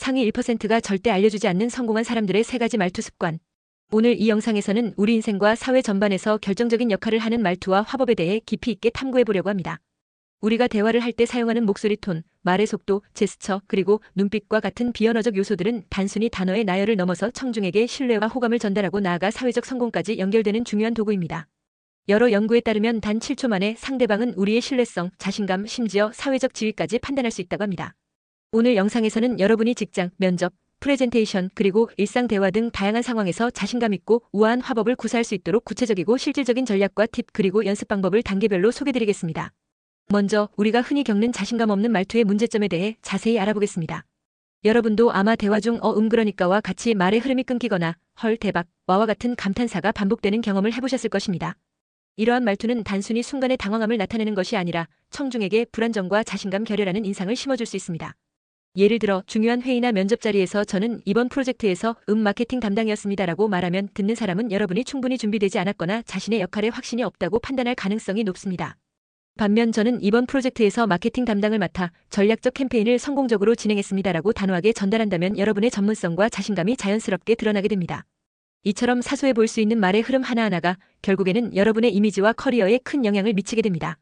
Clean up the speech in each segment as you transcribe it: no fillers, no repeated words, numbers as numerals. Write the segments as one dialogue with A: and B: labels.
A: 상위 1%가 절대 알려주지 않는 성공한 사람들의 3가지 말투 습관. 오늘 이 영상에서는 우리 인생과 사회 전반에서 결정적인 역할을 하는 말투와 화법에 대해 깊이 있게 탐구해 보려고 합니다. 우리가 대화를 할 때 사용하는 목소리 톤, 말의 속도, 제스처, 그리고 눈빛과 같은 비언어적 요소들은 단순히 단어의 나열을 넘어서 청중에게 신뢰와 호감을 전달하고 나아가 사회적 성공까지 연결되는 중요한 도구입니다. 여러 연구에 따르면 단 7초 만에 상대방은 우리의 신뢰성, 자신감, 심지어 사회적 지위까지 판단할 수 있다고 합니다. 오늘 영상에서는 여러분이 직장, 면접, 프레젠테이션, 그리고 일상 대화 등 다양한 상황에서 자신감 있고 우아한 화법을 구사할 수 있도록 구체적이고 실질적인 전략과 팁 그리고 연습 방법을 단계별로 소개드리겠습니다. 먼저 우리가 흔히 겪는 자신감 없는 말투의 문제점에 대해 자세히 알아보겠습니다. 여러분도 아마 대화 중 그러니까와 같이 말의 흐름이 끊기거나 헐 대박, 와와 같은 감탄사가 반복되는 경험을 해보셨을 것입니다. 이러한 말투는 단순히 순간의 당황함을 나타내는 것이 아니라 청중에게 불안정과 자신감 결여라는 인상을 심어줄 수 있습니다. 예를 들어 중요한 회의나 면접 자리에서 저는 이번 프로젝트에서 마케팅 담당이었습니다라고 말하면 듣는 사람은 여러분이 충분히 준비되지 않았거나 자신의 역할에 확신이 없다고 판단할 가능성이 높습니다. 반면 저는 이번 프로젝트에서 마케팅 담당을 맡아 전략적 캠페인을 성공적으로 진행했습니다라고 단호하게 전달한다면 여러분의 전문성과 자신감이 자연스럽게 드러나게 됩니다. 이처럼 사소해 보일 수 있는 말의 흐름 하나하나가 결국에는 여러분의 이미지와 커리어에 큰 영향을 미치게 됩니다.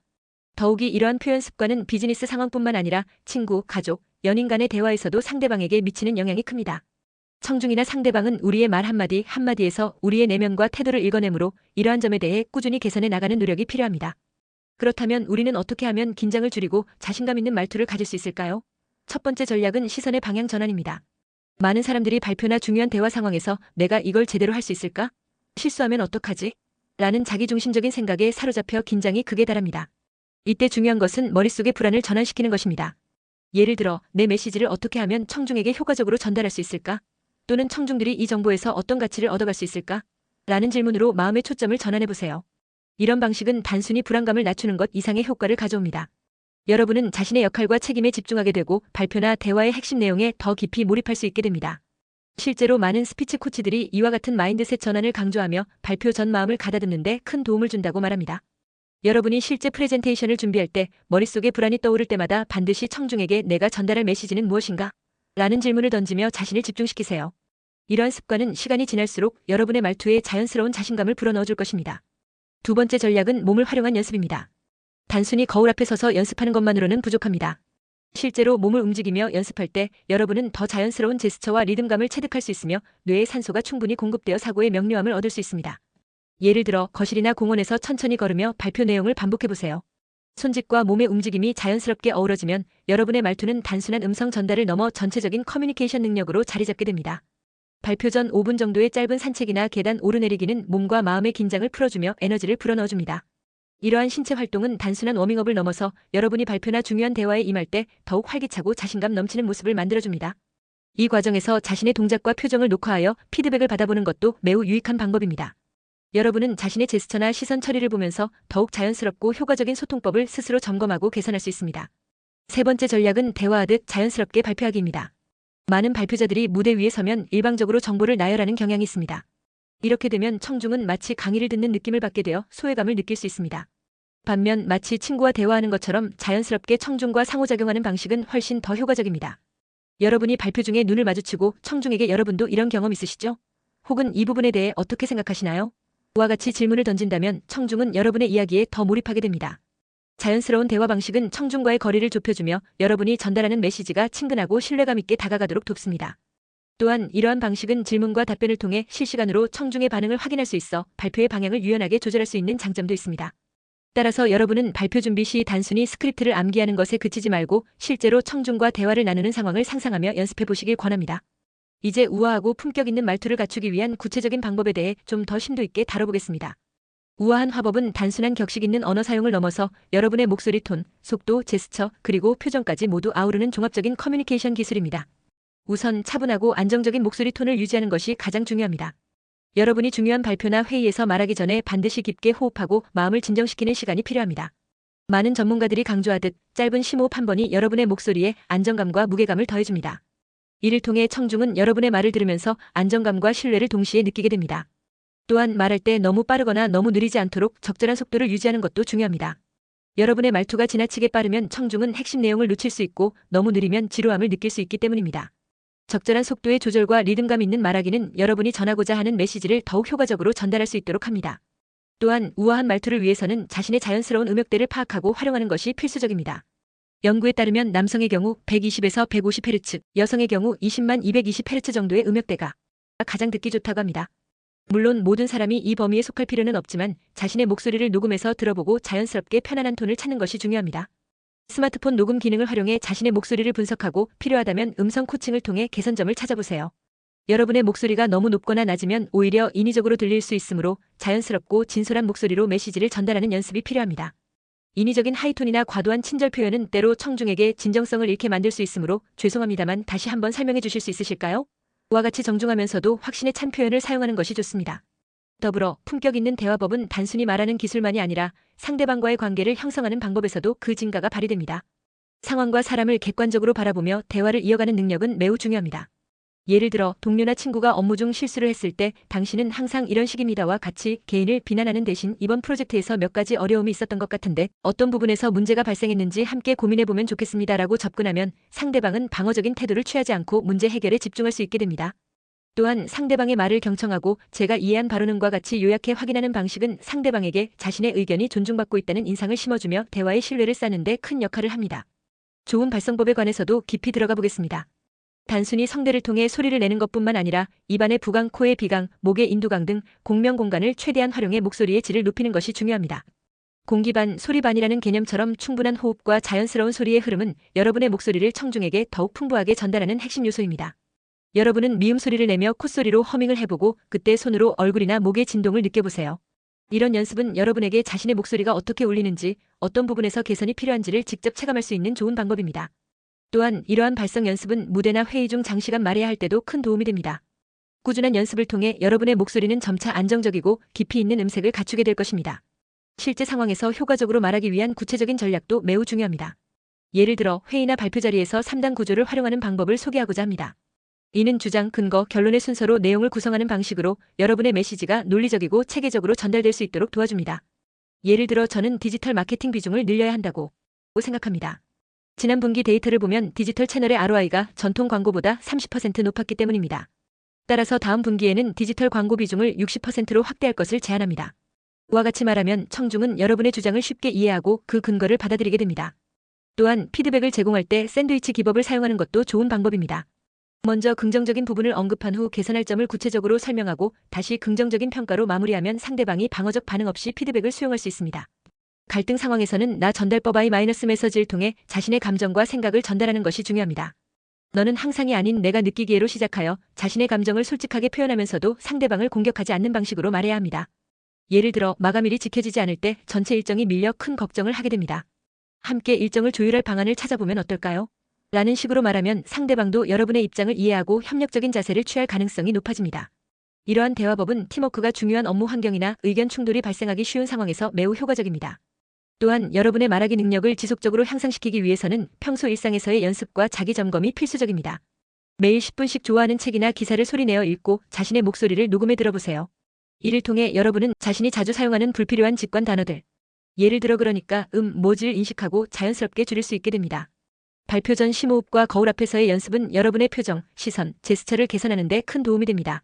A: 더욱이 이러한 표현 습관은 비즈니스 상황뿐만 아니라 친구, 가족, 연인 간의 대화에서도 상대방에게 미치는 영향이 큽니다. 청중이나 상대방은 우리의 말 한마디 한마디에서 우리의 내면과 태도를 읽어내므로 이러한 점에 대해 꾸준히 개선해 나가는 노력이 필요합니다. 그렇다면 우리는 어떻게 하면 긴장을 줄이고 자신감 있는 말투를 가질 수 있을까요? 첫 번째 전략은 시선의 방향 전환입니다. 많은 사람들이 발표나 중요한 대화 상황에서 내가 이걸 제대로 할 수 있을까? 실수하면 어떡하지? 라는 자기중심적인 생각에 사로잡혀 긴장이 극에 달합니다. 이때 중요한 것은 머릿속의 불안을 전환시키는 것입니다. 예를 들어 내 메시지를 어떻게 하면 청중에게 효과적으로 전달할 수 있을까? 또는 청중들이 이 정보에서 어떤 가치를 얻어갈 수 있을까? 라는 질문으로 마음의 초점을 전환해보세요. 이런 방식은 단순히 불안감을 낮추는 것 이상의 효과를 가져옵니다. 여러분은 자신의 역할과 책임에 집중하게 되고 발표나 대화의 핵심 내용에 더 깊이 몰입할 수 있게 됩니다. 실제로 많은 스피치 코치들이 이와 같은 마인드셋 전환을 강조하며 발표 전 마음을 가다듬는 데 큰 도움을 준다고 말합니다. 여러분이 실제 프레젠테이션을 준비할 때 머릿속에 불안이 떠오를 때마다 반드시 청중에게 내가 전달할 메시지는 무엇인가? 라는 질문을 던지며 자신을 집중시키세요. 이러한 습관은 시간이 지날수록 여러분의 말투에 자연스러운 자신감을 불어넣어줄 것입니다. 두 번째 전략은 몸을 활용한 연습입니다. 단순히 거울 앞에 서서 연습하는 것만으로는 부족합니다. 실제로 몸을 움직이며 연습할 때 여러분은 더 자연스러운 제스처와 리듬감을 체득할 수 있으며 뇌에 산소가 충분히 공급되어 사고의 명료함을 얻을 수 있습니다. 예를 들어 거실이나 공원에서 천천히 걸으며 발표 내용을 반복해보세요. 손짓과 몸의 움직임이 자연스럽게 어우러지면 여러분의 말투는 단순한 음성 전달을 넘어 전체적인 커뮤니케이션 능력으로 자리 잡게 됩니다. 발표 전 5분 정도의 짧은 산책이나 계단 오르내리기는 몸과 마음의 긴장을 풀어주며 에너지를 불어넣어줍니다. 이러한 신체 활동은 단순한 워밍업을 넘어서 여러분이 발표나 중요한 대화에 임할 때 더욱 활기차고 자신감 넘치는 모습을 만들어줍니다. 이 과정에서 자신의 동작과 표정을 녹화하여 피드백을 받아보는 것도 매우 유익한 방법입니다. 여러분은 자신의 제스처나 시선 처리를 보면서 더욱 자연스럽고 효과적인 소통법을 스스로 점검하고 개선할 수 있습니다. 세 번째 전략은 대화하듯 자연스럽게 발표하기입니다. 많은 발표자들이 무대 위에 서면 일방적으로 정보를 나열하는 경향이 있습니다. 이렇게 되면 청중은 마치 강의를 듣는 느낌을 받게 되어 소외감을 느낄 수 있습니다. 반면 마치 친구와 대화하는 것처럼 자연스럽게 청중과 상호작용하는 방식은 훨씬 더 효과적입니다. 여러분이 발표 중에 눈을 마주치고 청중에게 여러분도 이런 경험 있으시죠? 혹은 이 부분에 대해 어떻게 생각하시나요? 와 같이 질문을 던진다면 청중은 여러분의 이야기에 더 몰입하게 됩니다. 자연스러운 대화 방식은 청중과의 거리를 좁혀주며 여러분이 전달하는 메시지가 친근하고 신뢰감 있게 다가가도록 돕습니다. 또한 이러한 방식은 질문과 답변을 통해 실시간으로 청중의 반응을 확인할 수 있어 발표의 방향을 유연하게 조절할 수 있는 장점도 있습니다. 따라서 여러분은 발표 준비 시 단순히 스크립트를 암기하는 것에 그치지 말고 실제로 청중과 대화를 나누는 상황을 상상하며 연습해 보시길 권합니다. 이제 우아하고 품격 있는 말투를 갖추기 위한 구체적인 방법에 대해 좀 더 심도 있게 다뤄보겠습니다. 우아한 화법은 단순한 격식 있는 언어 사용을 넘어서 여러분의 목소리 톤, 속도, 제스처, 그리고 표정까지 모두 아우르는 종합적인 커뮤니케이션 기술입니다. 우선 차분하고 안정적인 목소리 톤을 유지하는 것이 가장 중요합니다. 여러분이 중요한 발표나 회의에서 말하기 전에 반드시 깊게 호흡하고 마음을 진정시키는 시간이 필요합니다. 많은 전문가들이 강조하듯 짧은 심호흡 한 번이 여러분의 목소리에 안정감과 무게감을 더해줍니다. 이를 통해 청중은 여러분의 말을 들으면서 안정감과 신뢰를 동시에 느끼게 됩니다. 또한 말할 때 너무 빠르거나 너무 느리지 않도록 적절한 속도를 유지하는 것도 중요합니다. 여러분의 말투가 지나치게 빠르면 청중은 핵심 내용을 놓칠 수 있고 너무 느리면 지루함을 느낄 수 있기 때문입니다. 적절한 속도의 조절과 리듬감 있는 말하기는 여러분이 전하고자 하는 메시지를 더욱 효과적으로 전달할 수 있도록 합니다. 또한 우아한 말투를 위해서는 자신의 자연스러운 음역대를 파악하고 활용하는 것이 필수적입니다. 연구에 따르면 남성의 경우 120에서 150Hz, 여성의 경우 20만 220Hz 정도의 음역대가 가장 듣기 좋다고 합니다. 물론 모든 사람이 이 범위에 속할 필요는 없지만 자신의 목소리를 녹음해서 들어보고 자연스럽게 편안한 톤을 찾는 것이 중요합니다. 스마트폰 녹음 기능을 활용해 자신의 목소리를 분석하고 필요하다면 음성 코칭을 통해 개선점을 찾아보세요. 여러분의 목소리가 너무 높거나 낮으면 오히려 인위적으로 들릴 수 있으므로 자연스럽고 진솔한 목소리로 메시지를 전달하는 연습이 필요합니다. 인위적인 하이톤이나 과도한 친절 표현은 때로 청중에게 진정성을 잃게 만들 수 있으므로 죄송합니다만 다시 한번 설명해 주실 수 있으실까요? 와 같이 정중하면서도 확신에 찬 표현을 사용하는 것이 좋습니다. 더불어 품격 있는 대화법은 단순히 말하는 기술만이 아니라 상대방과의 관계를 형성하는 방법에서도 그 진가가 발휘됩니다. 상황과 사람을 객관적으로 바라보며 대화를 이어가는 능력은 매우 중요합니다. 예를 들어 동료나 친구가 업무 중 실수를 했을 때 당신은 항상 이런 식입니다와 같이 개인을 비난하는 대신 이번 프로젝트에서 몇 가지 어려움이 있었던 것 같은데 어떤 부분에서 문제가 발생했는지 함께 고민해보면 좋겠습니다라고 접근하면 상대방은 방어적인 태도를 취하지 않고 문제 해결에 집중할 수 있게 됩니다. 또한 상대방의 말을 경청하고 제가 이해한 바로는과 같이 요약해 확인하는 방식은 상대방에게 자신의 의견이 존중받고 있다는 인상을 심어주며 대화의 신뢰를 쌓는 데 큰 역할을 합니다. 좋은 발성법에 관해서도 깊이 들어가 보겠습니다. 단순히 성대를 통해 소리를 내는 것뿐만 아니라 입안의 부강, 코의 비강, 목의 인두강 등 공명 공간을 최대한 활용해 목소리의 질을 높이는 것이 중요합니다. 공기 반, 소리 반이라는 개념처럼 충분한 호흡과 자연스러운 소리의 흐름은 여러분의 목소리를 청중에게 더욱 풍부하게 전달하는 핵심 요소입니다. 여러분은 미음 소리를 내며 콧소리로 허밍을 해보고 그때 손으로 얼굴이나 목의 진동을 느껴보세요. 이런 연습은 여러분에게 자신의 목소리가 어떻게 울리는지, 어떤 부분에서 개선이 필요한지를 직접 체감할 수 있는 좋은 방법입니다. 또한 이러한 발성 연습은 무대나 회의 중 장시간 말해야 할 때도 큰 도움이 됩니다. 꾸준한 연습을 통해 여러분의 목소리는 점차 안정적이고 깊이 있는 음색을 갖추게 될 것입니다. 실제 상황에서 효과적으로 말하기 위한 구체적인 전략도 매우 중요합니다. 예를 들어 회의나 발표 자리에서 3단 구조를 활용하는 방법을 소개하고자 합니다. 이는 주장, 근거, 결론의 순서로 내용을 구성하는 방식으로 여러분의 메시지가 논리적이고 체계적으로 전달될 수 있도록 도와줍니다. 예를 들어 저는 디지털 마케팅 비중을 늘려야 한다고 생각합니다. 지난 분기 데이터를 보면 디지털 채널의 ROI가 전통 광고보다 30% 높았기 때문입니다. 따라서 다음 분기에는 디지털 광고 비중을 60%로 확대할 것을 제안합니다. 이와 같이 말하면 청중은 여러분의 주장을 쉽게 이해하고 그 근거를 받아들이게 됩니다. 또한 피드백을 제공할 때 샌드위치 기법을 사용하는 것도 좋은 방법입니다. 먼저 긍정적인 부분을 언급한 후 개선할 점을 구체적으로 설명하고 다시 긍정적인 평가로 마무리하면 상대방이 방어적 반응 없이 피드백을 수용할 수 있습니다. 갈등 상황에서는 나 전달법 I-메시지를 통해 자신의 감정과 생각을 전달하는 것이 중요합니다. 너는 항상이 아닌 내가 느끼기에로 시작하여 자신의 감정을 솔직하게 표현하면서도 상대방을 공격하지 않는 방식으로 말해야 합니다. 예를 들어 마감일이 지켜지지 않을 때 전체 일정이 밀려 큰 걱정을 하게 됩니다. 함께 일정을 조율할 방안을 찾아보면 어떨까요? 라는 식으로 말하면 상대방도 여러분의 입장을 이해하고 협력적인 자세를 취할 가능성이 높아집니다. 이러한 대화법은 팀워크가 중요한 업무 환경이나 의견 충돌이 발생하기 쉬운 상황에서 매우 효과적입니다. 또한 여러분의 말하기 능력을 지속적으로 향상시키기 위해서는 평소 일상에서의 연습과 자기 점검이 필수적입니다. 매일 10분씩 좋아하는 책이나 기사를 소리내어 읽고 자신의 목소리를 녹음해 들어보세요. 이를 통해 여러분은 자신이 자주 사용하는 불필요한 직관 단어들, 예를 들어 그러니까, 뭐지를 인식하고 자연스럽게 줄일 수 있게 됩니다. 발표 전 심호흡과 거울 앞에서의 연습은 여러분의 표정, 시선, 제스처를 개선하는 데 큰 도움이 됩니다.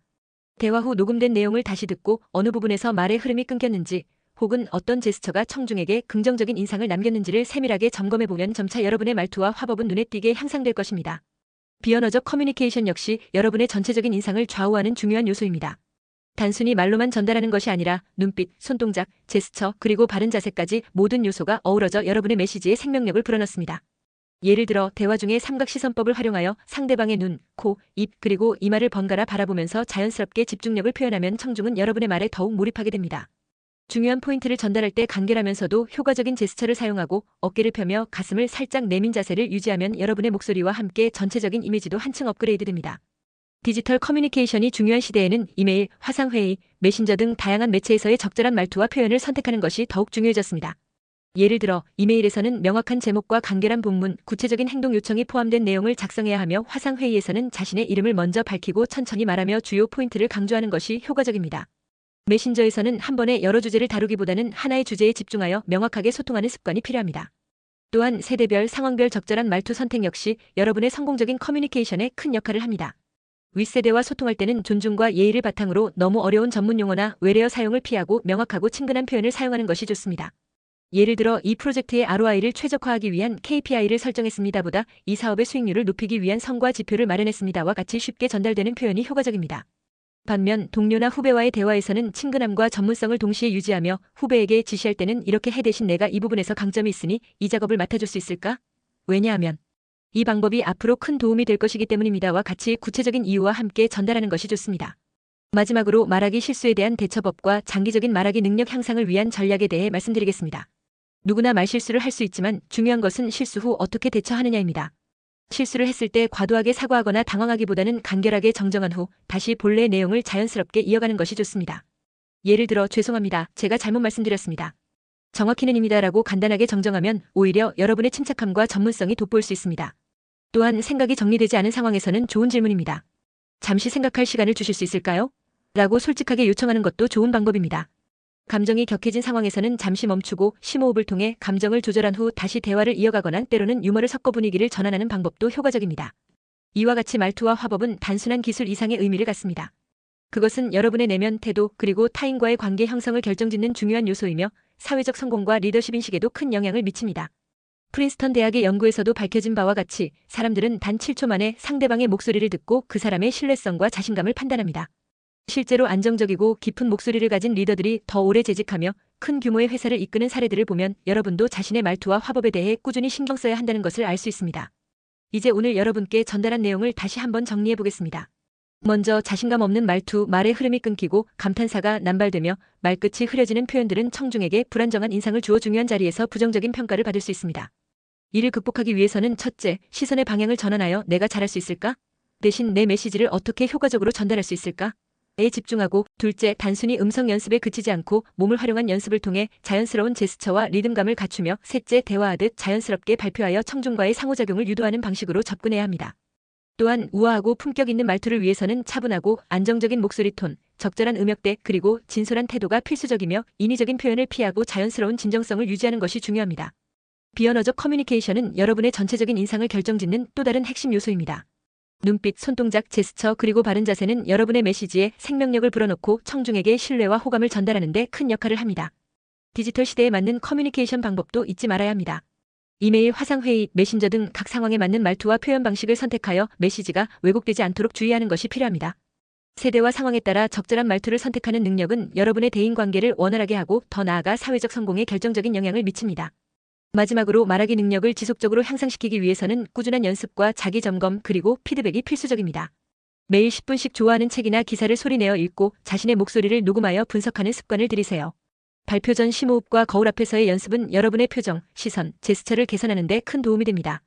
A: 대화 후 녹음된 내용을 다시 듣고 어느 부분에서 말의 흐름이 끊겼는지 혹은 어떤 제스처가 청중에게 긍정적인 인상을 남겼는지를 세밀하게 점검해보면 점차 여러분의 말투와 화법은 눈에 띄게 향상될 것입니다. 비언어적 커뮤니케이션 역시 여러분의 전체적인 인상을 좌우하는 중요한 요소입니다. 단순히 말로만 전달하는 것이 아니라 눈빛, 손동작, 제스처, 그리고 바른 자세까지 모든 요소가 어우러져 여러분의 메시지에 생명력을 불어넣습니다. 예를 들어 대화 중에 삼각시선법을 활용하여 상대방의 눈, 코, 입, 그리고 이마를 번갈아 바라보면서 자연스럽게 집중력을 표현하면 청중은 여러분의 말에 더욱 몰입하게 됩니다. 중요한 포인트를 전달할 때 간결하면서도 효과적인 제스처를 사용하고 어깨를 펴며 가슴을 살짝 내민 자세를 유지하면 여러분의 목소리와 함께 전체적인 이미지도 한층 업그레이드됩니다. 디지털 커뮤니케이션이 중요한 시대에는 이메일, 화상회의, 메신저 등 다양한 매체에서의 적절한 말투와 표현을 선택하는 것이 더욱 중요해졌습니다. 예를 들어 이메일에서는 명확한 제목과 간결한 본문, 구체적인 행동 요청이 포함된 내용을 작성해야 하며 화상회의에서는 자신의 이름을 먼저 밝히고 천천히 말하며 주요 포인트를 강조하는 것이 효과적입니다. 메신저에서는 한 번에 여러 주제를 다루기보다는 하나의 주제에 집중하여 명확하게 소통하는 습관이 필요합니다. 또한 세대별, 상황별 적절한 말투 선택 역시 여러분의 성공적인 커뮤니케이션에 큰 역할을 합니다. 윗세대와 소통할 때는 존중과 예의를 바탕으로 너무 어려운 전문 용어나 외래어 사용을 피하고 명확하고 친근한 표현을 사용하는 것이 좋습니다. 예를 들어 이 프로젝트의 ROI를 최적화하기 위한 KPI를 설정했습니다보다 이 사업의 수익률을 높이기 위한 성과 지표를 마련했습니다와 같이 쉽게 전달되는 표현이 효과적입니다. 반면 동료나 후배와의 대화에서는 친근함과 전문성을 동시에 유지하며 후배에게 지시할 때는 이렇게 해 대신 내가 이 부분에서 강점이 있으니 이 작업을 맡아줄 수 있을까? 왜냐하면 이 방법이 앞으로 큰 도움이 될 것이기 때문입니다와 같이 구체적인 이유와 함께 전달하는 것이 좋습니다. 마지막으로 말하기 실수에 대한 대처법과 장기적인 말하기 능력 향상을 위한 전략에 대해 말씀드리겠습니다. 누구나 말실수를 할 수 있지만 중요한 것은 실수 후 어떻게 대처하느냐입니다. 실수를 했을 때 과도하게 사과하거나 당황하기보다는 간결하게 정정한 후 다시 본래의 내용을 자연스럽게 이어가는 것이 좋습니다. 예를 들어 죄송합니다. 제가 잘못 말씀드렸습니다. 정확히는 입니다라고 간단하게 정정하면 오히려 여러분의 침착함과 전문성이 돋보일 수 있습니다. 또한 생각이 정리되지 않은 상황에서는 좋은 질문입니다. 잠시 생각할 시간을 주실 수 있을까요? 라고 솔직하게 요청하는 것도 좋은 방법입니다. 감정이 격해진 상황에서는 잠시 멈추고 심호흡을 통해 감정을 조절한 후 다시 대화를 이어가거나 때로는 유머를 섞어 분위기를 전환하는 방법도 효과적입니다. 이와 같이 말투와 화법은 단순한 기술 이상의 의미를 갖습니다. 그것은 여러분의 내면 태도 그리고 타인과의 관계 형성을 결정짓는 중요한 요소이며 사회적 성공과 리더십 인식에도 큰 영향을 미칩니다. 프린스턴 대학의 연구에서도 밝혀진 바와 같이 사람들은 단 7초 만에 상대방의 목소리를 듣고 그 사람의 신뢰성과 자신감을 판단합니다. 실제로 안정적이고 깊은 목소리를 가진 리더들이 더 오래 재직하며 큰 규모의 회사를 이끄는 사례들을 보면 여러분도 자신의 말투와 화법에 대해 꾸준히 신경 써야 한다는 것을 알 수 있습니다. 이제 오늘 여러분께 전달한 내용을 다시 한번 정리해 보겠습니다. 먼저 자신감 없는 말투, 말의 흐름이 끊기고 감탄사가 남발되며 말끝이 흐려지는 표현들은 청중에게 불안정한 인상을 주어 중요한 자리에서 부정적인 평가를 받을 수 있습니다. 이를 극복하기 위해서는 첫째, 시선의 방향을 전환하여 내가 잘할 수 있을까? 대신 내 메시지를 어떻게 효과적으로 전달할 수 있을까? 에 집중하고 둘째, 단순히 음성 연습에 그치지 않고 몸을 활용한 연습을 통해 자연스러운 제스처와 리듬감을 갖추며 셋째, 대화하듯 자연스럽게 발표하여 청중과의 상호작용을 유도하는 방식으로 접근해야 합니다. 또한 우아하고 품격 있는 말투를 위해서는 차분하고 안정적인 목소리 톤, 적절한 음역대 그리고 진솔한 태도가 필수적이며 인위적인 표현을 피하고 자연스러운 진정성을 유지하는 것이 중요합니다. 비언어적 커뮤니케이션은 여러분의 전체적인 인상을 결정짓는 또 다른 핵심 요소입니다. 눈빛, 손동작, 제스처 그리고 바른 자세는 여러분의 메시지에 생명력을 불어넣고 청중에게 신뢰와 호감을 전달하는 데 큰 역할을 합니다. 디지털 시대에 맞는 커뮤니케이션 방법도 잊지 말아야 합니다. 이메일, 화상회의, 메신저 등 각 상황에 맞는 말투와 표현 방식을 선택하여 메시지가 왜곡되지 않도록 주의하는 것이 필요합니다. 세대와 상황에 따라 적절한 말투를 선택하는 능력은 여러분의 대인관계를 원활하게 하고 더 나아가 사회적 성공에 결정적인 영향을 미칩니다. 마지막으로 말하기 능력을 지속적으로 향상시키기 위해서는 꾸준한 연습과 자기 점검 그리고 피드백이 필수적입니다. 매일 10분씩 좋아하는 책이나 기사를 소리내어 읽고 자신의 목소리를 녹음하여 분석하는 습관을 들이세요. 발표 전 심호흡과 거울 앞에서의 연습은 여러분의 표정, 시선, 제스처를 개선하는 데 큰 도움이 됩니다.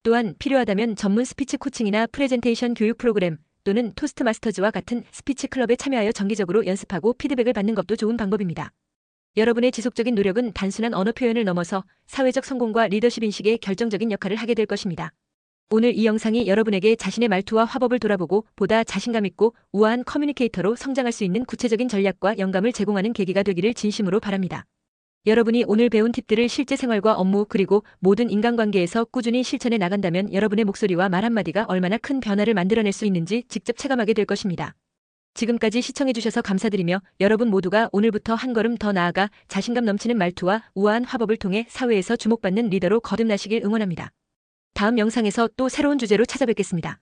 A: 또한 필요하다면 전문 스피치 코칭이나 프레젠테이션 교육 프로그램 또는 토스트마스터즈와 같은 스피치 클럽에 참여하여 정기적으로 연습하고 피드백을 받는 것도 좋은 방법입니다. 여러분의 지속적인 노력은 단순한 언어 표현을 넘어서 사회적 성공과 리더십 인식에 결정적인 역할을 하게 될 것입니다. 오늘 이 영상이 여러분에게 자신의 말투와 화법을 돌아보고 보다 자신감 있고 우아한 커뮤니케이터로 성장할 수 있는 구체적인 전략과 영감을 제공하는 계기가 되기를 진심으로 바랍니다. 여러분이 오늘 배운 팁들을 실제 생활과 업무 그리고 모든 인간관계에서 꾸준히 실천해 나간다면 여러분의 목소리와 말 한마디가 얼마나 큰 변화를 만들어낼 수 있는지 직접 체감하게 될 것입니다. 지금까지 시청해주셔서 감사드리며 여러분 모두가 오늘부터 한 걸음 더 나아가 자신감 넘치는 말투와 우아한 화법을 통해 사회에서 주목받는 리더로 거듭나시길 응원합니다. 다음 영상에서 또 새로운 주제로 찾아뵙겠습니다.